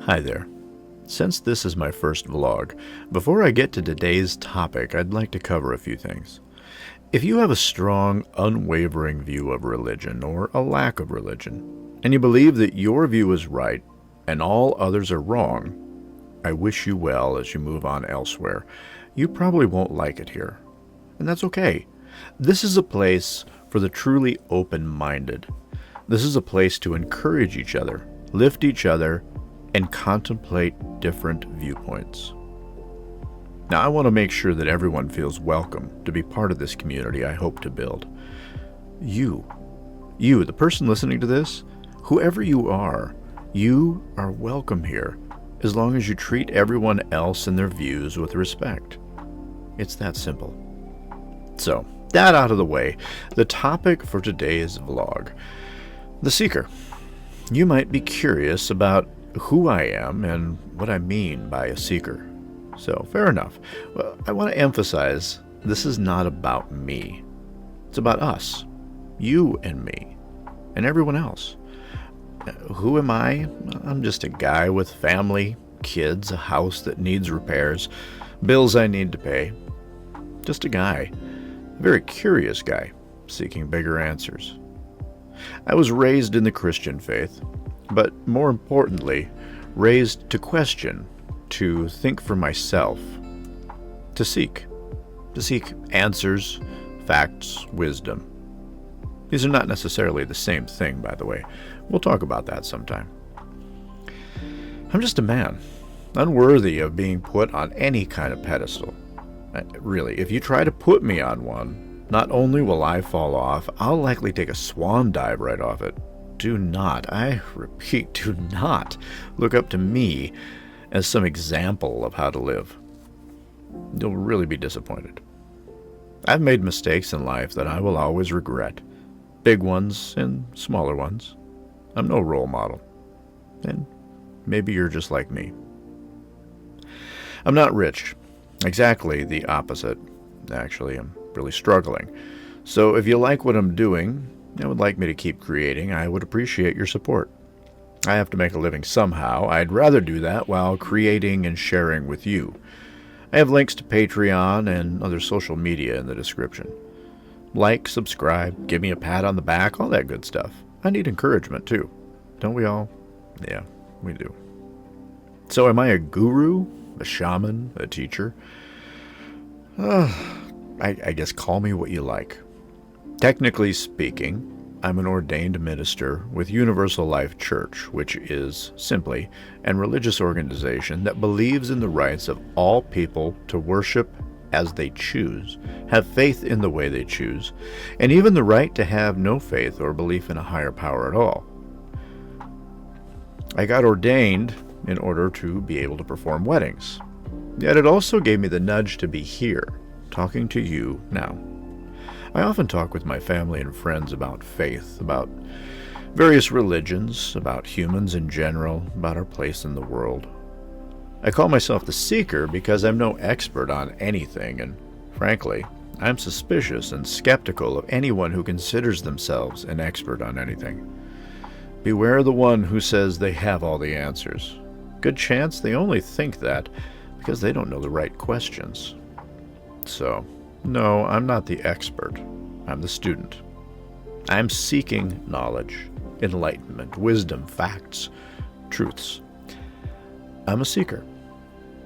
Hi there. Since this is my first vlog, before I get to today's topic, I'd like to cover a few things. If you have a strong, unwavering view of religion or a lack of religion, and you believe that your view is right and all others are wrong, I wish you well as you move on elsewhere. You probably won't like it here, and that's okay. This is a place for the truly open-minded. This is a place to encourage each other, lift each other, and contemplate different viewpoints. Now, I want to make sure that everyone feels welcome to be part of this community I hope to build. You, the person listening to this, whoever you are welcome here, as long as you treat everyone else and their views with respect. It's that simple. So, that out of the way, the topic for today's vlog, The Seeker. You might be curious about who I am and what I mean by a seeker. So, fair enough. Well, I want to emphasize this is not about me. It's about us, you and me, and everyone else. Who am I? I'm just a guy with family, kids, a house that needs repairs, bills I need to pay. Just a guy, a very curious guy, seeking bigger answers. I was raised in the Christian faith, but more importantly, raised to question, to think for myself, to seek answers, facts, wisdom. These are not necessarily the same thing, by the way. We'll talk about that sometime. I'm just a man, unworthy of being put on any kind of pedestal. Really, if you try to put me on one, not only will I fall off, I'll likely take a swan dive right off it. Do not, I repeat, do not look up to me as some example of how to live. You'll really be disappointed. I've made mistakes in life that I will always regret. Big ones and smaller ones. I'm no role model. And maybe you're just like me. I'm not rich. Exactly the opposite. Actually, I'm really struggling. So if you like what I'm doing, and would like me to keep creating, I would appreciate your support. I have to make a living somehow. I'd rather do that while creating and sharing with you. I have links to Patreon and other social media in the description. Like, subscribe, give me a pat on the back, all that good stuff. I need encouragement too. Don't we all? Yeah, we do. So am I a guru, a shaman, a teacher? I guess call me what you like. Technically speaking, I'm an ordained minister with Universal Life Church, which is simply a religious organization that believes in the rights of all people to worship as they choose, have faith in the way they choose, and even the right to have no faith or belief in a higher power at all. I got ordained in order to be able to perform weddings, yet it also gave me the nudge to be here, talking to you now. I often talk with my family and friends about faith, about various religions, about humans in general, about our place in the world. I call myself the Seeker because I'm no expert on anything, and frankly, I'm suspicious and skeptical of anyone who considers themselves an expert on anything. Beware the one who says they have all the answers. Good chance they only think that because they don't know the right questions. So, no, I'm not the expert. I'm the student. I'm seeking knowledge, enlightenment, wisdom, facts, truths. I'm a seeker.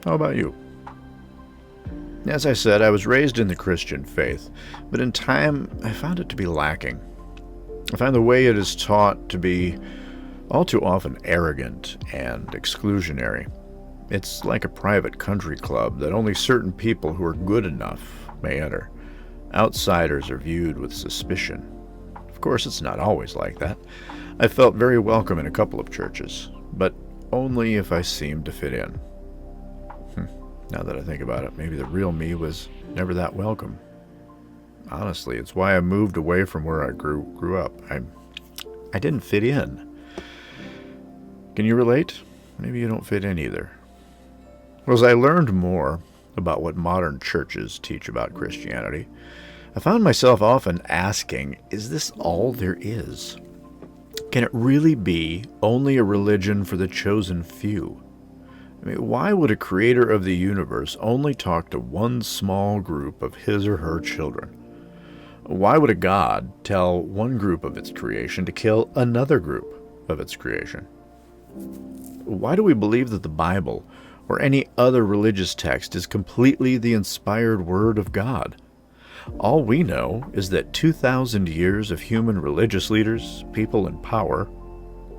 How about you? As I said, I was raised in the Christian faith, but in time I found it to be lacking. I find the way it is taught to be all too often arrogant and exclusionary. It's like a private country club that only certain people who are good enough may enter. Outsiders are viewed with suspicion. Of course, it's not always like that. I felt very welcome in a couple of churches, but only if I seemed to fit in. Now that I think about it, maybe the real me was never that welcome. Honestly, it's why I moved away from where I grew up. I didn't fit in. Can you relate? Maybe you don't fit in either. Well, as I learned more about what modern churches teach about Christianity, I found myself often asking, is this all there is? Can it really be only a religion for the chosen few? I mean, why would a creator of the universe only talk to one small group of his or her children? Why would a God tell one group of its creation to kill another group of its creation? Why do we believe that the Bible or any other religious text is completely the inspired word of God? All we know is that 2,000 years of human religious leaders, people in power,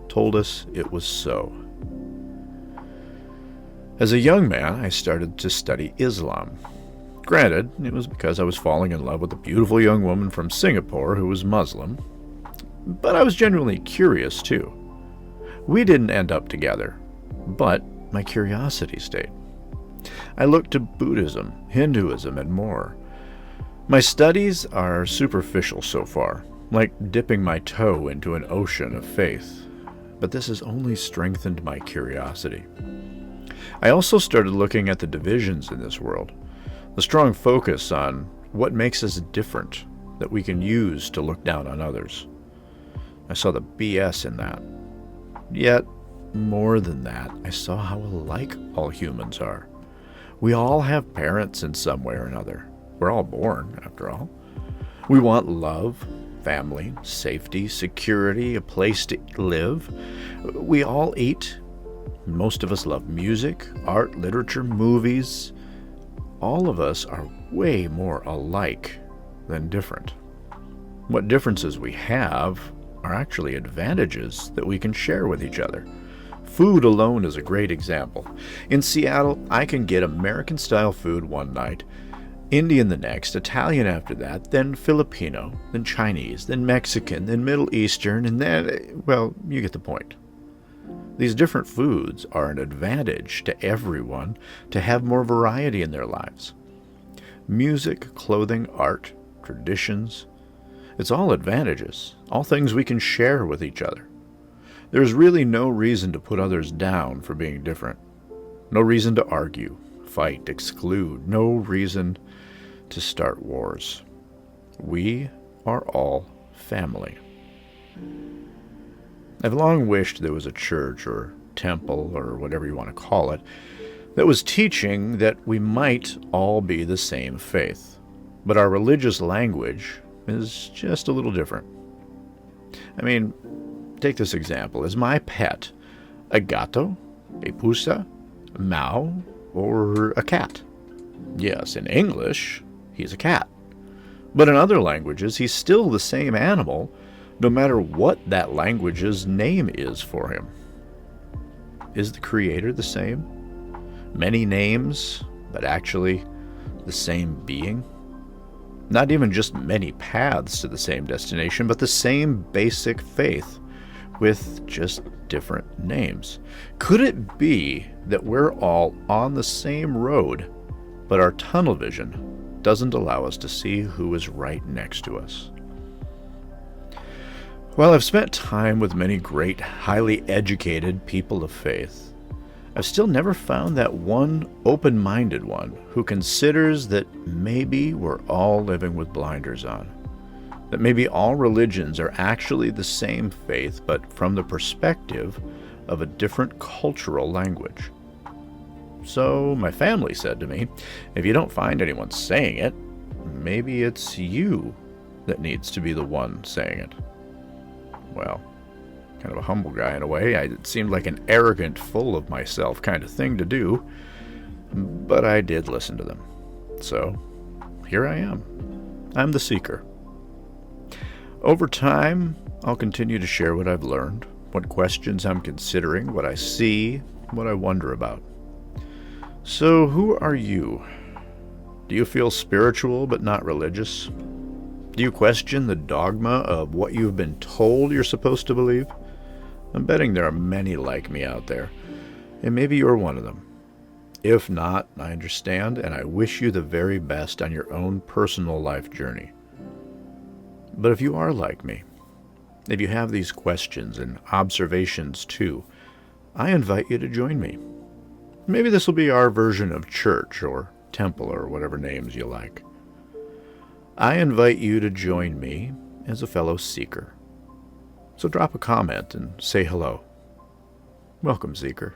told us it was so. As a young man, I started to study Islam. Granted, it was because I was falling in love with a beautiful young woman from Singapore who was Muslim, but I was genuinely curious too. We didn't end up together, but my curiosity stayed. I looked to Buddhism, Hinduism, and more. My studies are superficial so far, like dipping my toe into an ocean of faith, but this has only strengthened my curiosity. I also started looking at the divisions in this world, the strong focus on what makes us different that we can use to look down on others. I saw the BS in that. Yet, more than that, I saw how alike all humans are. We all have parents in some way or another. We're all born, after all. We want love, family, safety, security, a place to live. We all eat. Most of us love music, art, literature, movies. All of us are way more alike than different. What differences we have are actually advantages that we can share with each other. Food alone is a great example. In Seattle, I can get American-style food one night, Indian the next, Italian after that, then Filipino, then Chinese, then Mexican, then Middle Eastern, and then, well, you get the point. These different foods are an advantage to everyone to have more variety in their lives. Music, clothing, art, traditions, it's all advantages, all things we can share with each other. There's really no reason to put others down for being different. No reason to argue, fight, exclude. No reason to start wars. We are all family. I've long wished there was a church or temple or whatever you want to call it that was teaching that we might all be the same faith, but our religious language is just a little different. I mean, take this example. Is my pet a gato, a pusa, a mau, or a cat? Yes, in English, he's a cat. But in other languages, he's still the same animal, no matter what that language's name is for him. Is the Creator the same? Many names, but actually the same being? Not even just many paths to the same destination, but the same basic faith with just different names. Could it be that we're all on the same road, but our tunnel vision doesn't allow us to see who is right next to us? While I've spent time with many great, highly educated people of faith, I've still never found that one open-minded one who considers that maybe we're all living with blinders on. That maybe all religions are actually the same faith, but from the perspective of a different cultural language. So my family said to me, if you don't find anyone saying it, maybe it's you that needs to be the one saying it. Well, kind of a humble guy in a way. It seemed like an arrogant, full of myself kind of thing to do, but I did listen to them. So here I am. I'm the Seeker. Over time, I'll continue to share what I've learned, what questions I'm considering, what I see, what I wonder about. So who are you? Do you feel spiritual but not religious? Do you question the dogma of what you've been told you're supposed to believe? I'm betting there are many like me out there, and maybe you're one of them. If not, I understand, and I wish you the very best on your own personal life journey. But if you are like me, if you have these questions and observations too, I invite you to join me. Maybe this will be our version of church or temple or whatever names you like. I invite you to join me as a fellow seeker. So drop a comment and say hello. Welcome, Seeker.